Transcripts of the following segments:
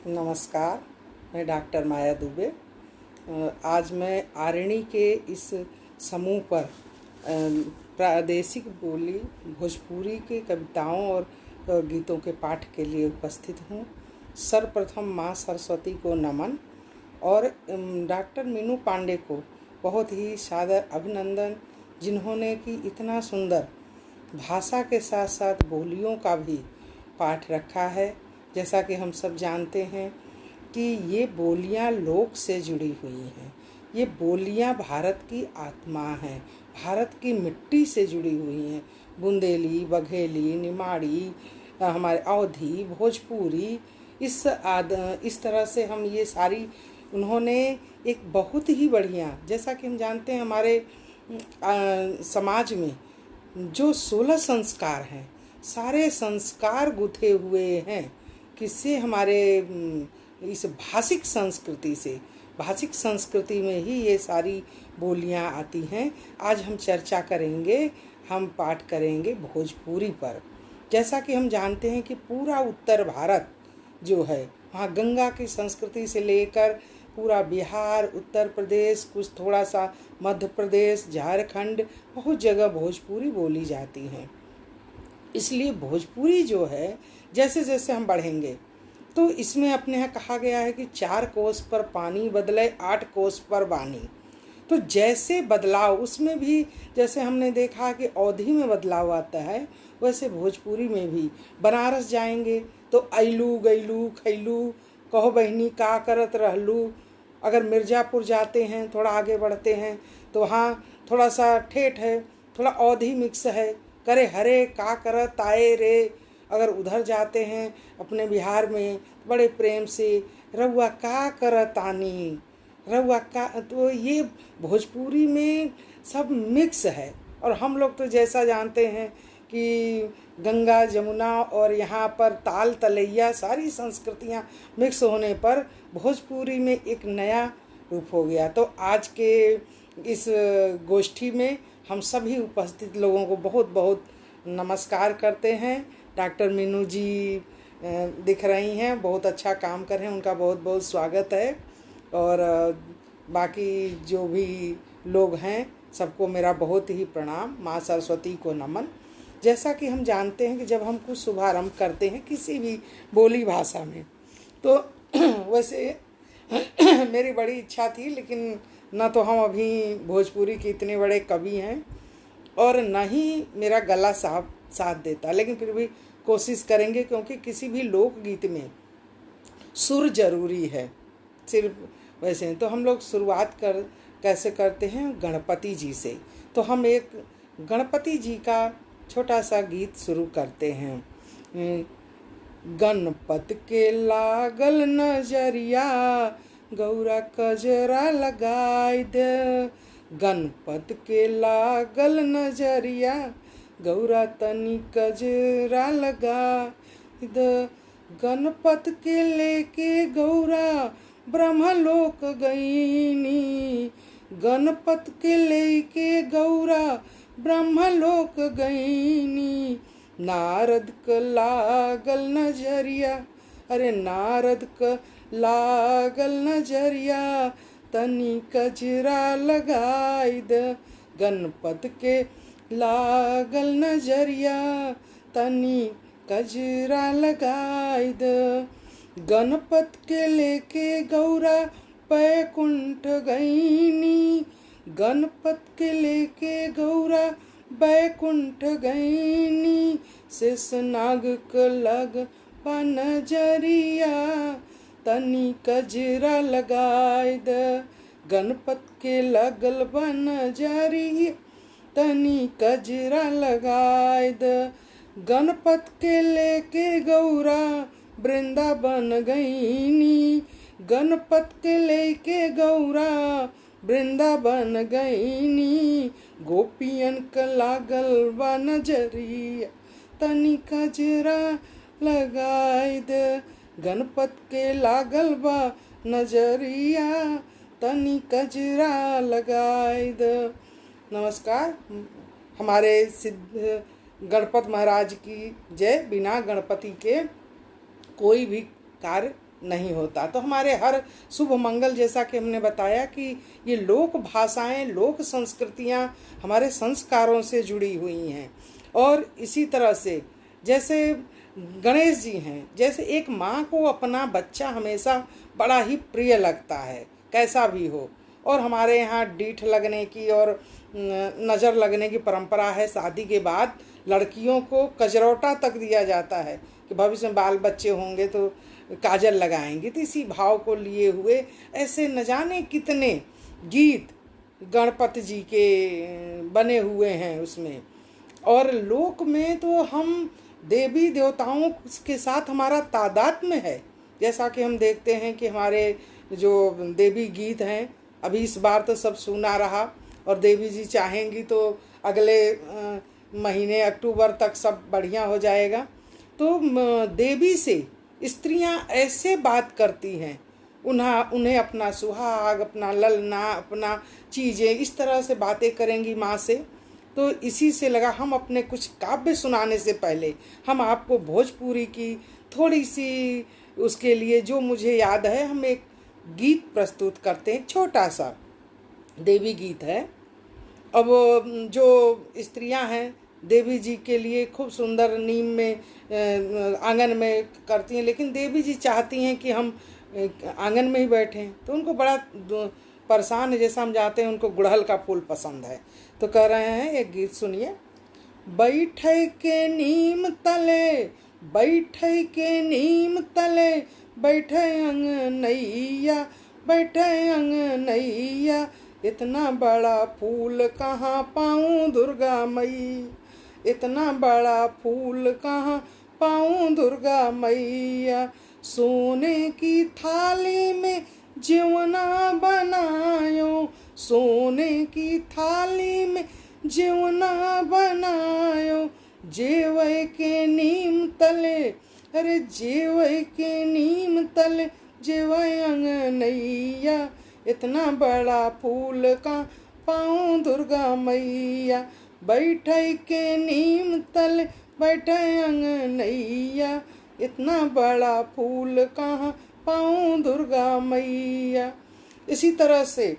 नमस्कार। मैं डॉक्टर माया दुबे। आज मैं आरणी के इस समूह पर प्रादेशिक बोली भोजपुरी के कविताओं और गीतों के पाठ के लिए उपस्थित हूँ। सर्वप्रथम माँ सरस्वती को नमन और डॉक्टर मीनू पांडे को बहुत ही सादर अभिनंदन, जिन्होंने कि इतना सुंदर भाषा के साथ साथ बोलियों का भी पाठ रखा है। जैसा कि हम सब जानते हैं कि ये बोलियां लोक से जुड़ी हुई हैं। ये बोलियां भारत की आत्मा हैं, भारत की मिट्टी से जुड़ी हुई हैं। बुंदेली, बघेली, निमाड़ी, हमारे अवधी, भोजपुरी, इस तरह से हम ये सारी उन्होंने एक बहुत ही बढ़िया, जैसा कि हम जानते हैं हमारे समाज में जो 16 संस्कार हैं, सारे संस्कार गुथे हुए हैं किससे, हमारे इस भाषिक संस्कृति में ही ये सारी बोलियां आती हैं। आज हम चर्चा करेंगे, हम पाठ करेंगे भोजपुरी पर। जैसा कि हम जानते हैं कि पूरा उत्तर भारत जो है, वहाँ गंगा की संस्कृति से लेकर पूरा बिहार, उत्तर प्रदेश, कुछ थोड़ा सा मध्य प्रदेश, झारखंड, बहुत जगह भोजपुरी बोली जाती है। इसलिए भोजपुरी जो है, जैसे जैसे हम बढ़ेंगे तो इसमें अपने यहाँ कहा गया है कि 4 कोस पर पानी बदले 8 कोस पर बानी। तो जैसे बदलाव उसमें भी, जैसे हमने देखा कि अवधी में बदलाव आता है, वैसे भोजपुरी में भी। बनारस जाएंगे तो अइलू, गइलू, खैलू, कहो बहनी का करत रहलू। अगर मिर्ज़ापुर जाते हैं, थोड़ा आगे बढ़ते हैं तो वहाँ थोड़ा सा ठेठ है, थोड़ा अवधी मिक्स है। करे हरे का करत आए रे। अगर उधर जाते हैं अपने बिहार में, बड़े प्रेम से रउआ का करत आनी, रउआ का। तो ये भोजपुरी में सब मिक्स है। और हम लोग तो जैसा जानते हैं कि गंगा, जमुना और यहाँ पर ताल तलैया, सारी संस्कृतियाँ मिक्स होने पर भोजपुरी में एक नया रूप हो गया। तो आज के इस गोष्ठी में हम सभी उपस्थित लोगों को बहुत बहुत नमस्कार करते हैं। डॉक्टर मीनू जी दिख रही हैं, बहुत अच्छा काम कर रहे हैं, उनका बहुत बहुत स्वागत है। और बाकी जो भी लोग हैं सबको मेरा बहुत ही प्रणाम। माँ सरस्वती को नमन। जैसा कि हम जानते हैं कि जब हम कुछ शुभारंभ करते हैं किसी भी बोली भाषा में, तो वैसे मेरी बड़ी इच्छा थी, लेकिन न तो हम अभी भोजपुरी के इतने बड़े कवि हैं और न ही मेरा गला साथ देता, लेकिन फिर भी कोशिश करेंगे, क्योंकि किसी भी लोकगीत में सुर जरूरी है। सिर्फ वैसे तो हम लोग शुरुआत कैसे करते हैं, गणपति जी से। तो हम एक गणपति जी का छोटा सा गीत शुरू करते हैं। गणपत के लागल नजरिया, गौरा कजरा लगाई दे। गणपत के लागल नजरिया, गौरा तनी कजरा लगा द। गणपत के लेके गौरा ब्रह्मलोक गईनी। गणपत के लेके गौरा ब्रह्मलोक गईनी। नारद क लागल नजरिया, अरे नारद क लागल नजरिया, तनी कजरा लगाई द। गणपत के लागल नजरिया, तनी कजरा लगाई द। गणपत के लेके गौरा बैकुंठ गईनी। गणपत के लेके गौरा बैकुंठ गईनी। शेषनाग क लग नजरिया, तनी कजरा लगाई द। गणपत के लगल नजरिया, तनी कजरा लगाई द। गणपत के लेके गौरा वृंदावन गईनी। गणपत के लेके गौरा वृंदावन गईनी। गोपियन क लागल बा नजरिया, तनी कजरा लगाई द। गणपत के लागल बा नजरिया, तनी कजरा लगाई द। नमस्कार। हमारे सिद्ध गणपत महाराज की जय। बिना गणपति के कोई भी कार्य नहीं होता। तो हमारे हर शुभ मंगल, जैसा कि हमने बताया कि ये लोक भाषाएं, लोक संस्कृतियां हमारे संस्कारों से जुड़ी हुई हैं। और इसी तरह से जैसे गणेश जी हैं, जैसे एक माँ को अपना बच्चा हमेशा बड़ा ही प्रिय लगता है, कैसा भी हो। और हमारे यहाँ डीठ लगने की और नज़र लगने की परंपरा है। शादी के बाद लड़कियों को कजरौटा तक दिया जाता है कि भविष्य में बाल बच्चे होंगे तो काजल लगाएंगे। तो इसी भाव को लिए हुए ऐसे न जाने कितने गीत गणपति जी के बने हुए हैं उसमें। और लोक में तो हम देवी देवताओं के साथ हमारा तादात्म्य है। जैसा कि हम देखते हैं कि हमारे जो देवी गीत हैं, अभी इस बार तो सब सुना रहा, और देवी जी चाहेंगी तो अगले महीने अक्टूबर तक सब बढ़िया हो जाएगा। तो देवी से स्त्रियां ऐसे बात करती हैं, उन्हें अपना सुहाग, अपना ललना, अपना चीज़ें इस तरह से बातें करेंगी माँ से। तो इसी से लगा हम अपने कुछ काव्य सुनाने से पहले हम आपको भोजपुरी की थोड़ी सी, उसके लिए जो मुझे याद है, हम एक गीत प्रस्तुत करते हैं। छोटा सा देवी गीत है। अब जो स्त्रियां हैं देवी जी के लिए खूब सुंदर नीम में आंगन में करती हैं, लेकिन देवी जी चाहती हैं कि हम आंगन में ही बैठें। तो उनको बड़ा परेशान है। जैसा हम जाते हैं, उनको गुड़हल का फूल पसंद है। तो कह रहे हैं, एक गीत सुनिए। बैठे के नीम तले, बैठे के नीम तले, बैठे अंगनैया, बैठे अंगनैया, इतना बड़ा फूल कहाँ पाऊँ दुर्गा मई, इतना बड़ा फूल कहाँ पाऊँ दुर्गा मैया। सोने की थाली में जीवना बनायो, सोने की थाली में जीवना बनायो, जेवै के नीम तले, अरे जेवै के नीम तले, जेवै अंगनैया, इतना बड़ा फूल का पाऊँ दुर्गा मैया। बैठे के नीम तले, बैठे अंगनैया, इतना बड़ा फूल कहाँ पाऊँ दुर्गा मैया। इसी तरह से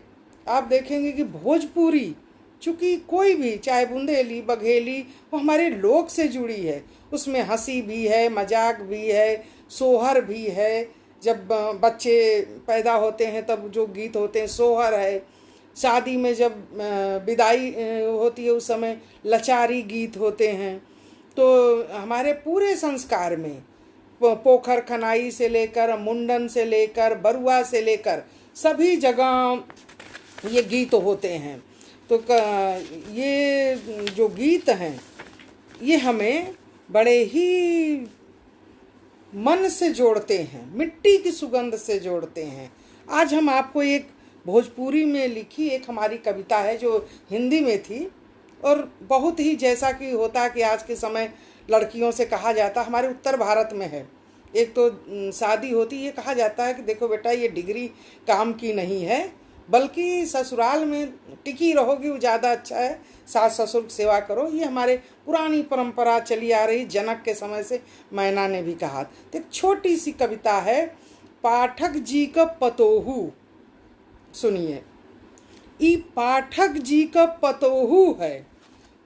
आप देखेंगे कि भोजपुरी, चूँकि कोई भी, चाहे बुंदेली, बघेली, वो हमारे लोक से जुड़ी है। उसमें हंसी भी है, मजाक भी है, सोहर भी है। जब बच्चे पैदा होते हैं तब जो गीत होते हैं, सोहर है। शादी में जब विदाई होती है उस समय लचारी गीत होते हैं। तो हमारे पूरे संस्कार में पोखर खनाई से लेकर, मुंडन से लेकर, बरुआ से लेकर सभी जगह ये गीत होते हैं। तो ये जो गीत हैं ये हमें बड़े ही मन से जोड़ते हैं, मिट्टी की सुगंध से जोड़ते हैं। आज हम आपको एक भोजपुरी में लिखी एक हमारी कविता है जो हिंदी में थी, और बहुत ही, जैसा कि होता है कि आज के समय लड़कियों से कहा जाता, हमारे उत्तर भारत में है, एक तो शादी होती है, कहा जाता है कि देखो बेटा ये डिग्री काम की नहीं है, बल्कि ससुराल में टिकी रहोगी वो ज़्यादा अच्छा है, सास ससुर की सेवा करो। ये हमारे पुरानी परंपरा चली आ रही, जनक के समय से मैना ने भी कहा। तो एक छोटी सी कविता है, पाठक जी का पतोहू, सुनिए। ई पाठक जी का पतोहू है,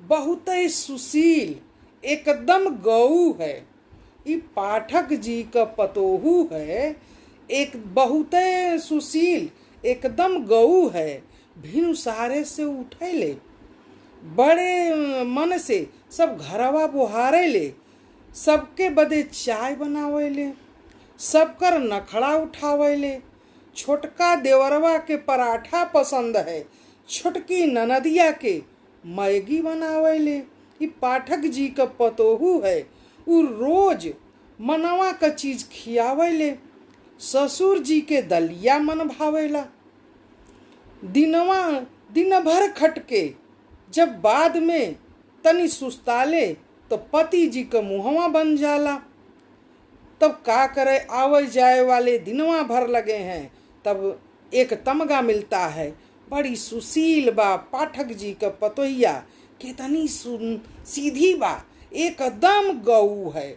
बहुत सुशील एकदम गऊ है। ई पाठक जी का पतोहू है, एक बहुत सुशील एकदम गऊ है। भिनु सारे से उठे ले, बड़े मन से सब घरवा बुहारे ले, सबके बदे चाय बनावे ले, सबकर नखड़ा उठावे ले। छोटका देवरवा के पराठा पसंद है, छोटकी ननदिया के मैगी बनावे ले। ई पाठक जी का पतोहू है, उ रोज मनवा का चीज खियावे ले। ससुर जी के दलिया मन भावेला, दिन भर खटके जब बाद में तनी सुस्ताले तो पति जी का मुहवा बन जाला। तब का करे, आवे जाए वाले दिनवा भर लगे हैं, तब एक तमगा मिलता है, बड़ी सुशील बा पाठक जी का पतोहिया, कितनी सीधी बा, एकदम गऊ है।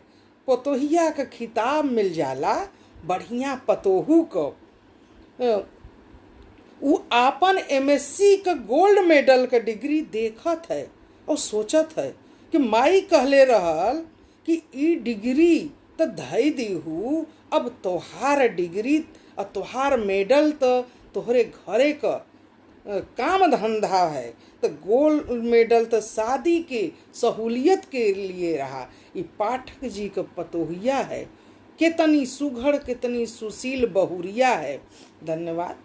पतोहिया का खिताब मिल जाला, बढ़िया पतोहू को वो आपन एमएससी का गोल्ड मेडल का डिग्री देखत है और सोचत है कि माई कहले रहल कि ई डिग्री तो धई दीहू, अब तोहार डिग्री और तोहार मेडल तो तोहरे घरे का काम धंधा है। तो गोल्ड मेडल तो शादी के सहूलियत के लिए रहा। ये पाठक जी का पतोहिया है, कितनी सुघड़ कितनी सुशील बहुरिया है। धन्यवाद।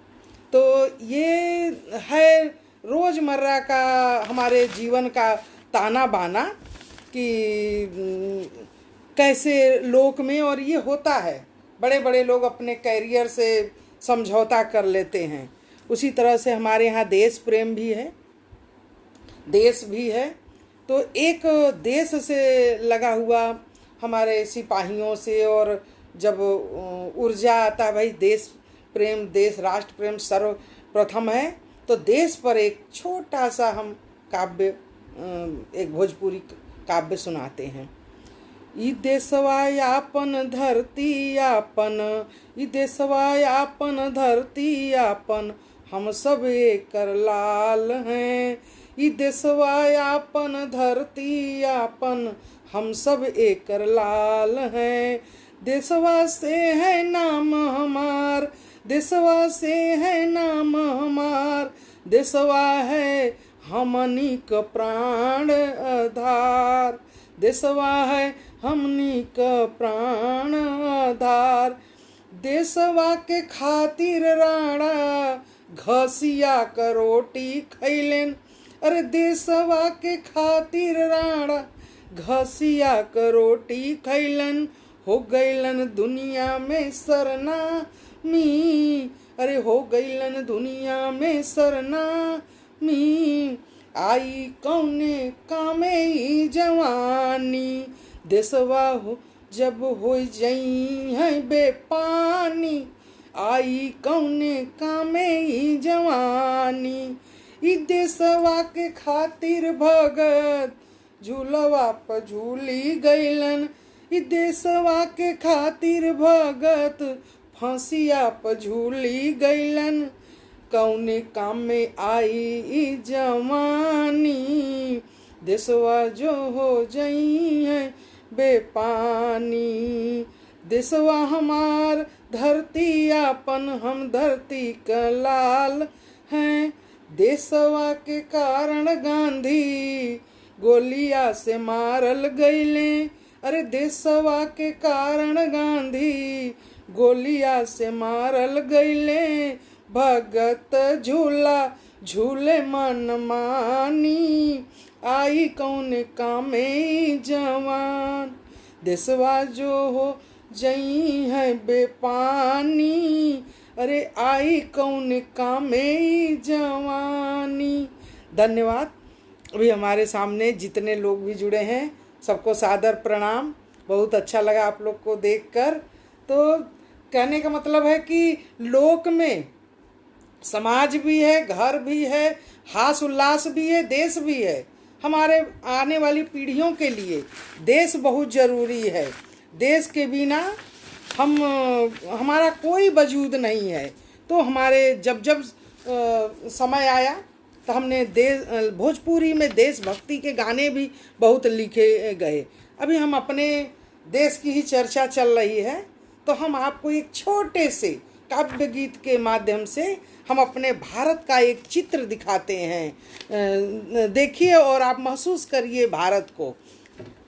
तो ये है रोज़मर्रा का हमारे जीवन का ताना बाना कि कैसे लोक में, और ये होता है बड़े बड़े लोग अपने कैरियर से समझौता कर लेते हैं। उसी तरह से हमारे यहाँ देश प्रेम भी है, देश भी है। तो एक देश से लगा हुआ हमारे सिपाहियों से, और जब ऊर्जा आता है भाई देश प्रेम, देश राष्ट्र प्रेम सर्वप्रथम है, तो देश पर एक छोटा सा हम काव्य, एक भोजपुरी काव्य सुनाते हैं। ई देशवा आपन धरती आपन, ई देशवा आपन धरती आपन, हम सब एकर लाल हैं। ई देशवा आपन धरती आपन, हम सब एकर लाल हैं। देशवा से है नाम हमार, देशवा से है नाम हमार, देशवा है हमनी का प्राण आधार, देशवा है हमनी का प्राण आधार। देशवा के खातिर राणा घसिया का रोटी खैलेन, अरे देशवा के खातिर राणा घसिया का रोटी खैलन, हो गईलन दुनिया में सरनामी, अरे हो गईलन दुनिया में सरनामी। आई कौने कामे ई जवानी, देशवा हो जब हो जई है बेपानी, आई कौने कामे ई जवानी। ई देशवा के खातिर भगत झूलवा पर झूली गईलन, ई देशवा के खातिर भगत फांसिया पर झूली गईलन, कौने काम में आई ई जवानी, देशवा जो हो जई है बेपानी। देशवा हमार धरती आपन, हम धरती का लाल हैं। देशवा के कारण गांधी गोलिया से मारल गईले, अरे देशवा के कारण गांधी गोलिया से मारल गईले। भगत झूला झूले मन मानी, आई कौन कामे जवान, देशवा जो हो जई है बेपानी, अरे आई कौन कामे जवानी। धन्यवाद। अभी हमारे सामने जितने लोग भी जुड़े हैं सबको सादर प्रणाम। बहुत अच्छा लगा आप लोग को देखकर। तो कहने का मतलब है कि लोक में समाज भी है, घर भी है, हास उल्लास भी है, देश भी है। हमारे आने वाली पीढ़ियों के लिए देश बहुत ज़रूरी है। देश के बिना हमारा कोई वजूद नहीं है। तो हमारे जब समय आया तो हमने भोजपुरी में देशभक्ति के गाने भी बहुत लिखे गए। अभी हम अपने देश की ही चर्चा चल रही है, तो हम आपको एक छोटे से काव्य गीत के माध्यम से हम अपने भारत का एक चित्र दिखाते हैं। देखिए और आप महसूस करिए भारत को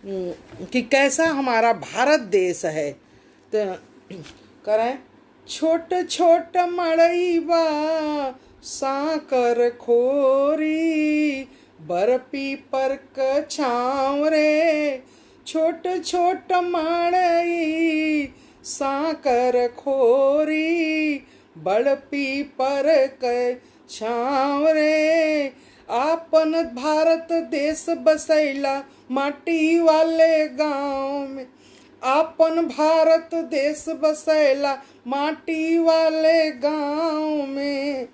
कि कैसा हमारा भारत देश है। तो करें, छोट छोट मड़ई बा साकर खोरी, बरपी पर छाँव रे, छोट छोट मड़ई साकर खोरी, बड़पी पर छाँव रे। आपन भारत देश बसैला माटी वाले गाँव में, आपन भारत देश बसैला माटी वाले गाँव में।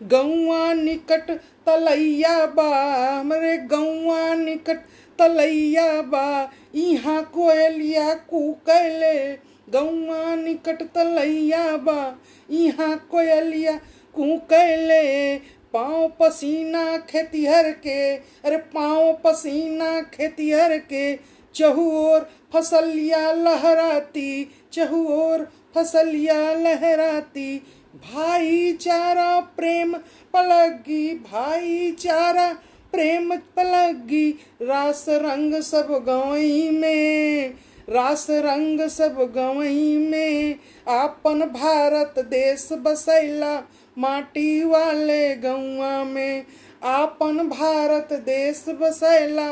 गौवा निकट तलैया बा, हमरे गौवा निकट तलैया बा, इहाँ कोयलिया कूकैले गौआ निकट तलैया बा, यहाँ कोयलिया कूकैले। पाँव पसीना खेतिहर के, अरे पाँव पसीना खेतिहर के, चहु ओर फसलिया लहराती, चहु ओर फसलिया लहराती। भाईचारा प्रेम पलगी, भाईचारा प्रेम पलगी। रास रंग सब गवई में, रास रंग सब गवई में। आपन भारत देश बसैला माटी वाले गौआ में, आपन भारत देश बसैला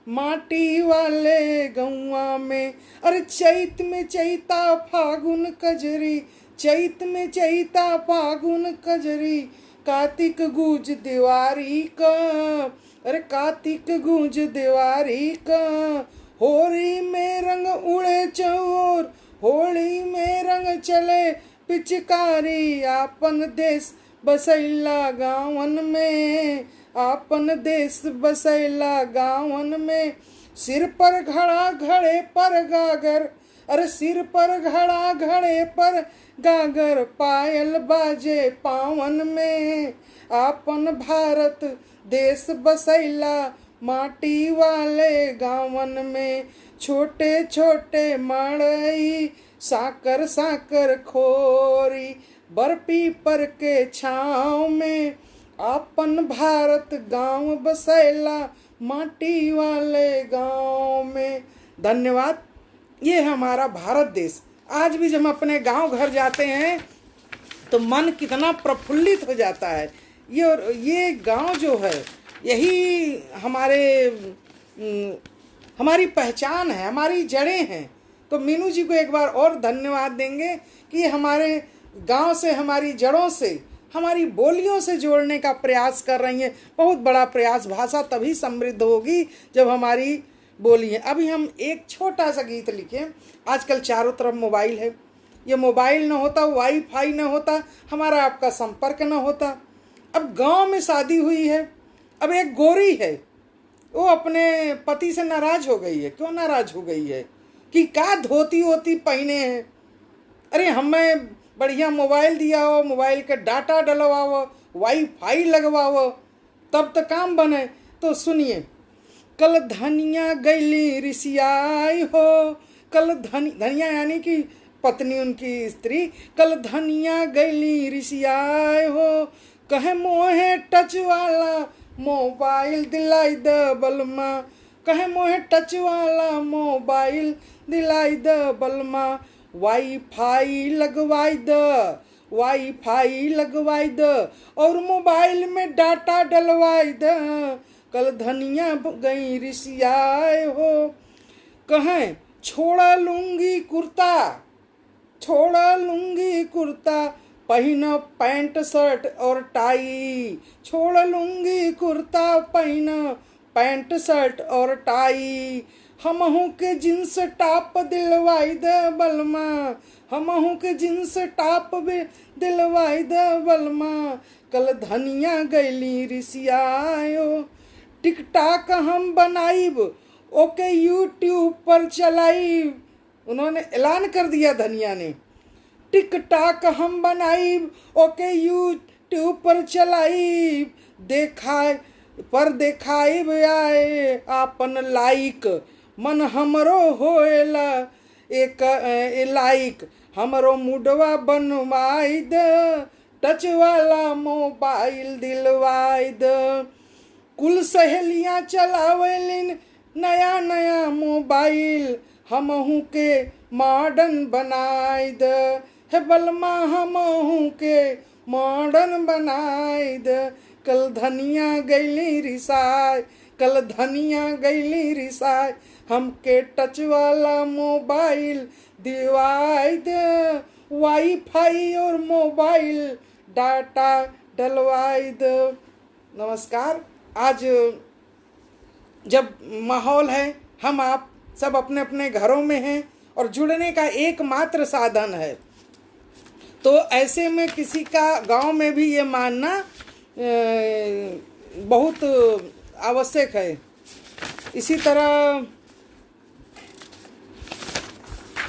माटी वाले गौआ में। अरे चैत में चैता फागुन कजरी, चैत में चैता फागुन कजरी। कार्तिक गूंज दिवारी का, अरे कार्तिक गूंज दिवारी का। होली में रंग उड़े चौर, होली में रंग चले पिचकारी। आपन देश बसैला गाँवन में, आपन देश बसैला गाँवन में। सिर पर घड़ा घड़े पर गागर, अरे सिर पर घड़ा घड़े पर गागर। पायल बाजे पावन में, आपन भारत देश बसैला माटी वाले गाँवन में। छोटे छोटे मड़ई साकर साकर खोरी, बर्फी पर के छाँव में। आपन भारत गांव बसैला माटी वाले गांव में। धन्यवाद। ये हमारा भारत देश। आज भी जब हम अपने गांव घर जाते हैं तो मन कितना प्रफुल्लित हो जाता है। ये गांव जो है यही हमारी पहचान है, हमारी जड़ें हैं। तो मीनू जी को एक बार और धन्यवाद देंगे कि हमारे गांव से, हमारी जड़ों से, हमारी बोलियों से जोड़ने का प्रयास कर रही हैं। बहुत बड़ा प्रयास। भाषा तभी समृद्ध होगी जब हमारी बोली है। अभी हम एक छोटा सा गीत लिखे। आजकल चारों तरफ मोबाइल है, ये मोबाइल न होता, वाईफाई न होता, हमारा आपका संपर्क न होता। अब गांव में शादी हुई है, अब एक गोरी है, वो अपने पति से नाराज हो गई है। क्यों नाराज हो गई है? कि का धोती वोती पहने हैं। अरे हमें बढ़िया मोबाइल दिया हो, मोबाइल के डाटा डलवाओ, वाईफाई लगवाओ, तब तो काम बने। तो सुनिए, कल धनिया गैली रिसियाई हो, कल धनिया यानी कि पत्नी उनकी स्त्री, कल धनिया गैली रिसियाई हो। कहे मोहे टच वाला मोबाइल दिलाई द बलमा, कहे मोहे टच वाला मोबाइल दिलाई द बलमा। वाईफाई लगवाई द, वाईफाई लगवाई द, और मोबाइल में डाटा डलवाई द। कल धनिया गई रिसियाए हो। कहें छोड़ा लूंगी कुर्ता, छोड़ा लूंगी कुर्ता, पहन पैंट शर्ट और टाई। छोड़ लूंगी कुर्ता, पहन पैंट शर्ट और टाई। हमहू के जींस टॉप दिलवाई द बलमा, हमहू के जींस टॉप भी दिलवाई द बलमा। कल धनिया गैली रिसियायो। टिकटॉक हम बनाइब, ओके यूट्यूब पर चलाइब। उन्होंने ऐलान कर दिया धनिया ने, टिकटॉक हम बनाइब, ओके यूट्यूब पर चलाइब। देखाइब आए आपन लाइक, मन हमरो होएला एक लाइक। हमरो मुडवा बनवाई द, टच वाला मोबाइल दिलवाई द। कुल सहेलियाँ चलावेलिन नया नया मोबाइल, हमहू के मॉडर्न बनाई द। हे बलमा हमहू के मॉडर्न बनाई द। कल धनिया गैली रिसाय, कल धनिया गैली रिसाय, हमके टच वाला मोबाइल दिलवाई द। वाईफाई और मोबाइल डाटा डलवाई द। नमस्कार। आज जब माहौल है, हम आप सब अपने अपने घरों में हैं और जुड़ने का एकमात्र साधन है, तो ऐसे में किसी का गांव में भी ये मानना बहुत आवश्यक है। इसी तरह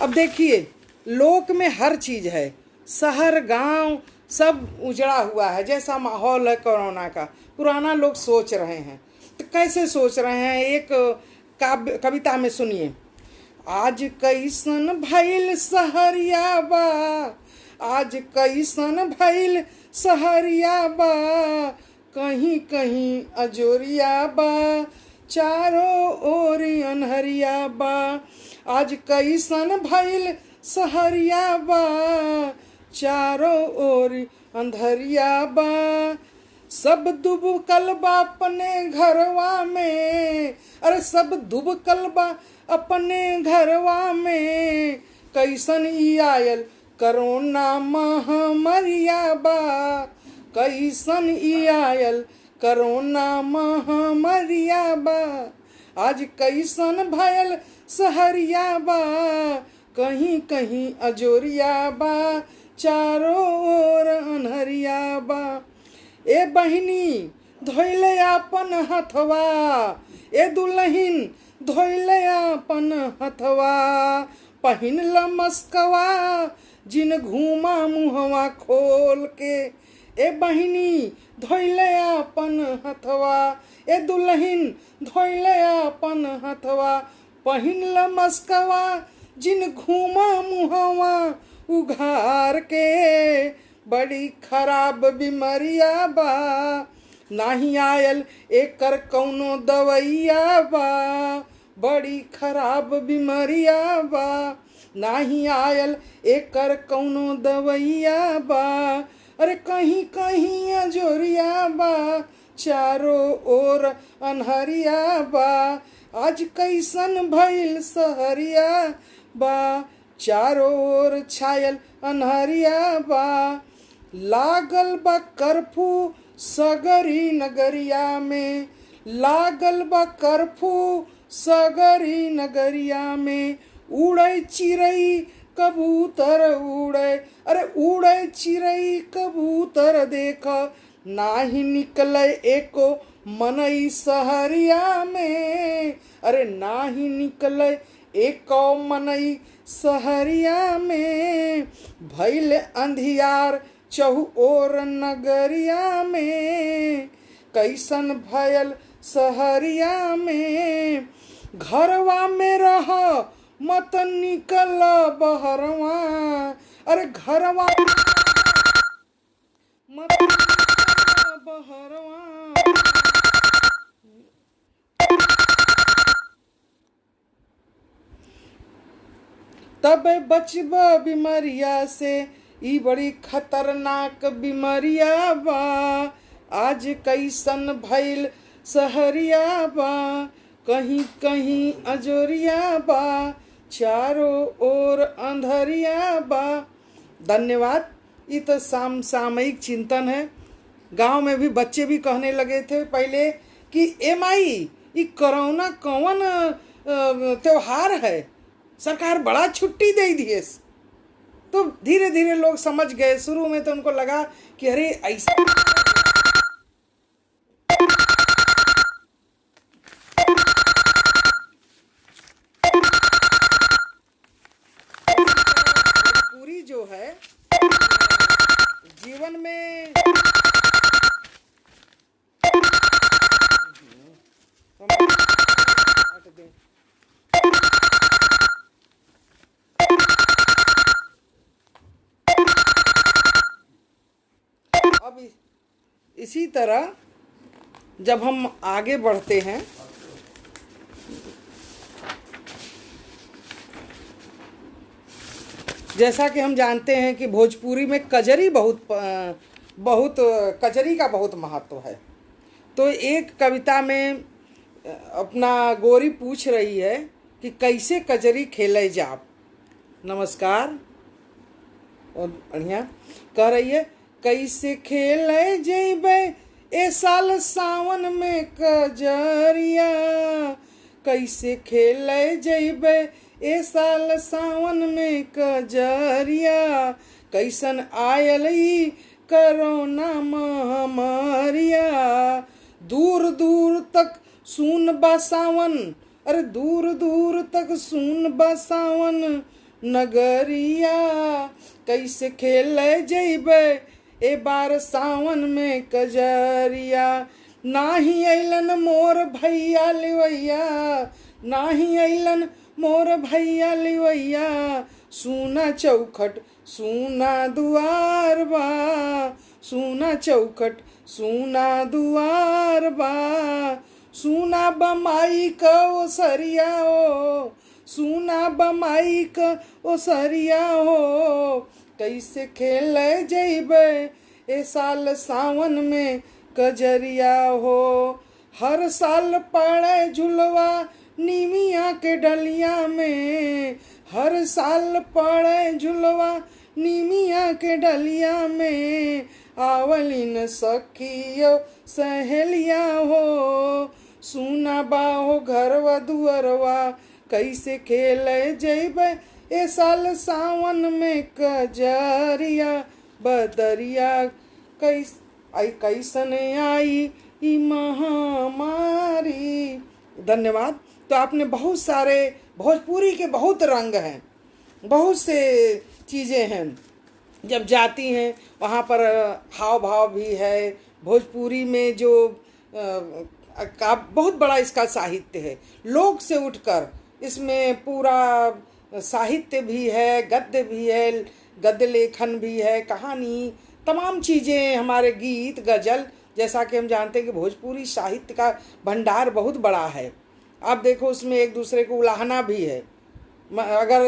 अब देखिए, लोक में हर चीज़ है, शहर गांव सब उजड़ा हुआ है। जैसा माहौल है कोरोना का, पुराना लोग सोच रहे हैं। तो कैसे सोच रहे हैं, एक काव्य कविता में सुनिए। आज कैसन भइल सहरिया बा, आज कैसन भइल सहरिया बा, कहीं कहीं अजोरिया बा, चारों ओर अनहरिया बा। आज कैसन भइल सहरिया बा, चारों ओर अंधरिया बा। सब दुबकल बा अपने घरवा में, अरे सब दुबकल बा अपने घरवा में, कैसन ई आयल कोरोना महामरिया बा, कैसन ई आयल कोरोना महामरिया बा। आज कैसन भयल सहरिया बा, कहीं कहीं अजोरिया बा, चारों ओर अनहरिया बा। ए बहिनी धोइले अपन हथवा, ए दुल्हन धोइले अपन हथवा, पहिन ल मस्कवा जिन घूमा मुहवा खोल के। ए बहिनी धोइले अपन हथवा, ए दुल्हन धोइले अपन हथवा, पहिन ल मस्कवा जिन घूमा मुहवा उघार के। बड़ी खराब बीमारिया बा, नाही आयल एकर कौनो दवैया बा, बड़ी खराब बीमारिया बा, नाही आयल एकर कौनो दवैया बा। अरे कहीं कहीं अजोरिया बा, चारों ओर अनहरिया बा। आज कैसन भइल सहरिया बा, चारों ओर छायल अनहरिया बा। लागल बा कर्फ्यू सगरी नगरिया में, लागल बा कर्फ्यू सगरी नगरिया में। उड़े चिड़ई कबूतर उड़े, अरे उड़े चिड़ई कबूतर देख, नाही निकले एको मनई सहरिया में, अरे नाही निकले एको मनई सहरिया में। भइल अंधियार चहु ओर नगरिया में, कैसन भयल सहरिया में। घरवा में रह मत निकल बहरवा, अरे घरवा मत निकल बहरवा। तब बचब बीमारिया से, ई बड़ी खतरनाक बीमारिया बा। आज कैसन भइल सहरिया बा, कहीं कहीं अजोरिया बा, चारों ओर अंधरिया बा। धन्यवाद। ये तो सामयिक चिंतन है। गांव में भी बच्चे भी कहने लगे थे पहले कि ए माई ये कोरोना कौन त्योहार है, सरकार बड़ा छुट्टी दे दिए। तो धीरे धीरे लोग समझ गए। शुरू में तो उनको लगा कि अरे ऐसा पूरी जो है जीवन में अब इसी तरह जब हम आगे बढ़ते हैं, जैसा कि हम जानते हैं कि भोजपुरी में कजरी कजरी का बहुत महत्व है। तो एक कविता में अपना गोरी पूछ रही है कि कैसे कजरी खेले जाप। नमस्कार। और बढ़िया कह रही है, कैसे खेले जेबे ए साल सावन में कजरिया, कैसे खेले जेबे ए साल सावन में कजरिया, कैसन आयल ई कोरोना महामारिया। दूर दूर तक सुन बा सावन, अरे दूर दूर तक सुन बा सावन, नगरिया। कैसे खेल जैबे ए बार सावन में कजरिया। नाही अइलन मोर भैया लिवैया, नाही अइलन मोर भैया लिवैया। सूना चौखट सूना दुआर बा, सूना चौखट सूना दुआर बा। सूना बमाई क ओसरिया हो, सूना बमाई क ओसरिया हो। कैसे खेल जैबे ए साल सावन में कजरिया हो। हर साल पड़े झुलवा नीमिया के डलिया में, हर साल पड़े झुलवा नीमिया के डलिया में। आवलिन सखियो सहेलिया हो, सुना बाहो घरवा दुअरवा। कैसे खेल जैबे ए साल सावन में कजरिया। बदरिया कैसन आई ई महामारी। धन्यवाद। तो आपने बहुत सारे भोजपुरी के बहुत रंग हैं, बहुत से चीज़ें हैं। जब जाती हैं वहाँ पर हाव भाव भी है। भोजपुरी में जो का बहुत बड़ा इसका साहित्य है। लोक से उठकर इसमें पूरा साहित्य भी है, गद्य भी है, गद्य लेखन भी है, कहानी, तमाम चीज़ें, हमारे गीत गज़ल। जैसा कि हम जानते हैं कि भोजपुरी साहित्य का भंडार बहुत बड़ा है। आप देखो उसमें एक दूसरे को उलाहना भी है। अगर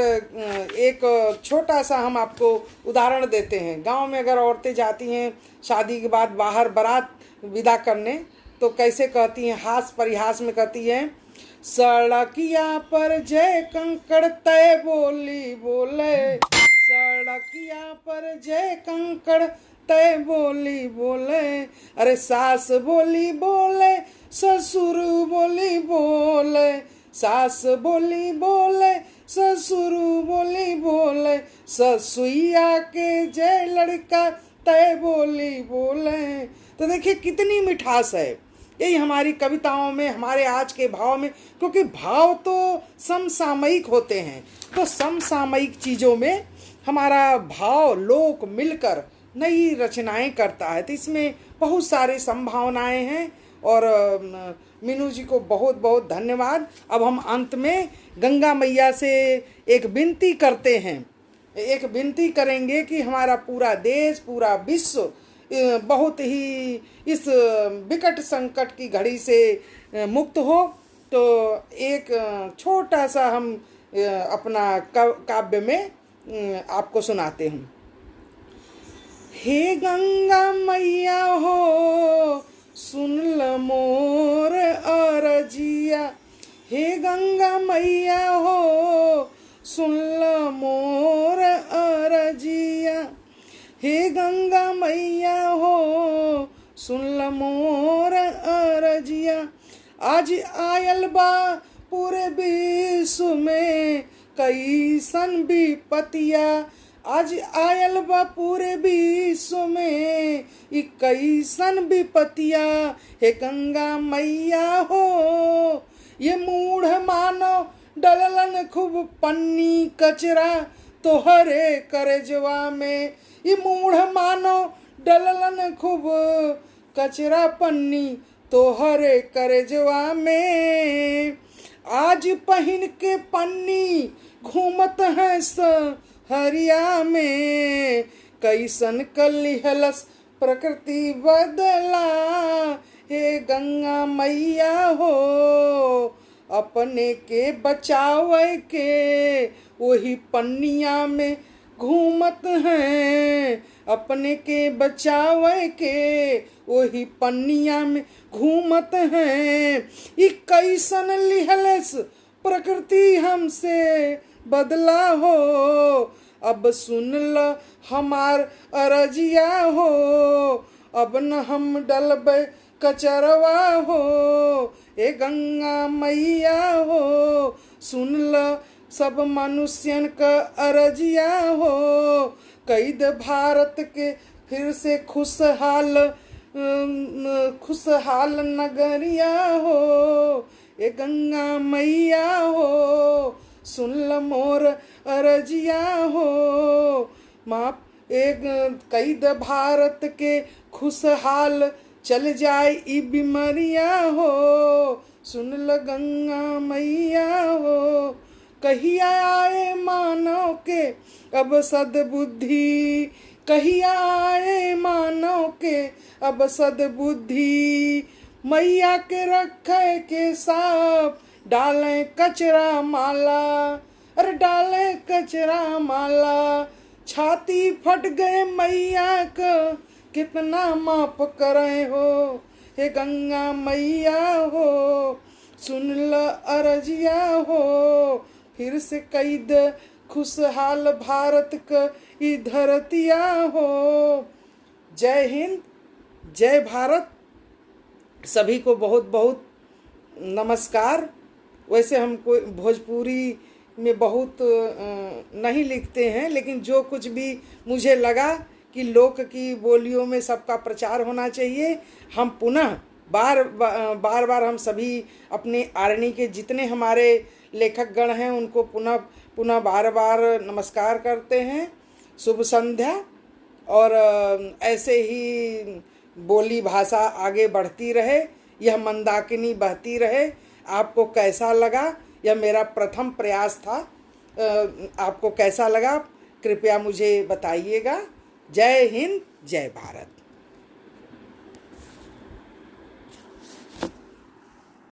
एक छोटा सा हम आपको उदाहरण देते हैं, गांव में अगर औरतें जाती हैं शादी के बाद बाहर बारात विदा करने, तो कैसे कहती हैं, हास परिहास में कहती हैं, सड़किया पर जय कंकड़ तय बोली बोले, सड़किया पर जय कंकड़ तय बोली बोले। अरे सास बोली बोले, ससुर बोली बोले, सास बोली बोले, ससुर बोली बोले। ससुइया के जय लड़का तय बोली बोले। तो देखिए कितनी मिठास है। यही हमारी कविताओं में, हमारे आज के भाव में, क्योंकि भाव तो समसामयिक होते हैं, तो समसामयिक चीज़ों में हमारा भाव लोक मिलकर नई रचनाएं करता है। तो इसमें बहुत सारे संभावनाएं हैं। और मीनू जी को बहुत बहुत धन्यवाद। अब हम अंत में गंगा मैया से एक विनती करते हैं, एक विनती करेंगे कि हमारा पूरा देश, पूरा विश्व बहुत ही इस विकट संकट की घड़ी से मुक्त हो। तो एक छोटा सा हम अपना काव्य में आपको सुनाते हैं। हे गंगा मैया हो सुन ल मोर अरजिया, हे गंगा मैया हो सुन ल मोर अरजिया, हे गंगा मैया हो सुन ल मोर अरजिया। आज आयल बा पूरे विश्व में कैसन विपतिया, आज आयल बा पूरे विश्व में कैसन विपतिया। हे गंगा मैया हो ये मूढ़ मानव डललन खूब पन्नी कचरा तोहरे करजवा में, ये मूढ़ मानव डललन खूब कचरा पन्नी तोहरे करजवा में। आज पहन के पन्नी घूमत है हरिया में, कैसन कलिहलस प्रकृति बदला। हे गंगा मैया हो अपने के बचावे के वही पन्निया में घूमत हैं, अपने के बचावे के वही पन्निया में घूमत हैं। ये कैसन लिहलस प्रकृति हमसे बदला हो, अब सुन ल हमार अरजिया हो, अब न हम डलबे कचरवा हो। ए गंगा मैया हो सुन ल सब मनुष्यन का अरजिया हो, कैद भारत के फिर से खुशहाल खुशहाल नगरिया हो। ए गंगा मैया हो सुन ल मोर अरजिया हो। माँ एक कई द भारत के खुशहाल चल जाए ई बीमारिया हो। सुन ल गंगा मैया हो। कहिया आए मानव के अब सद्बुद्धि, कहिया आए मानव के अब सद्बुद्धि। मैया के रखे के साथ डालें कचरा माला, अरे डालें कचरा माला। छाती फट गए मैया का कितना माफ करें हो। हे गंगा मैया हो सुन ल अरजिया हो। फिर से कई द खुशहाल भारत का ई धरतिया हो। जय हिंद, जय भारत। सभी को बहुत बहुत नमस्कार। वैसे हमको भोजपुरी में बहुत नहीं लिखते हैं, लेकिन जो कुछ भी मुझे लगा कि लोक की बोलियों में सबका प्रचार होना चाहिए। हम पुनः बार बार हम सभी अपने आरणी के जितने हमारे लेखक गण हैं उनको पुनः बार बार नमस्कार करते हैं। शुभ संध्या। और ऐसे ही बोली भाषा आगे बढ़ती रहे, यह मंदाकिनी बहती रहे। आपको कैसा लगा? यह मेरा प्रथम प्रयास था। आपको कैसा लगा कृपया मुझे बताइएगा। जय हिंद, जय भारत।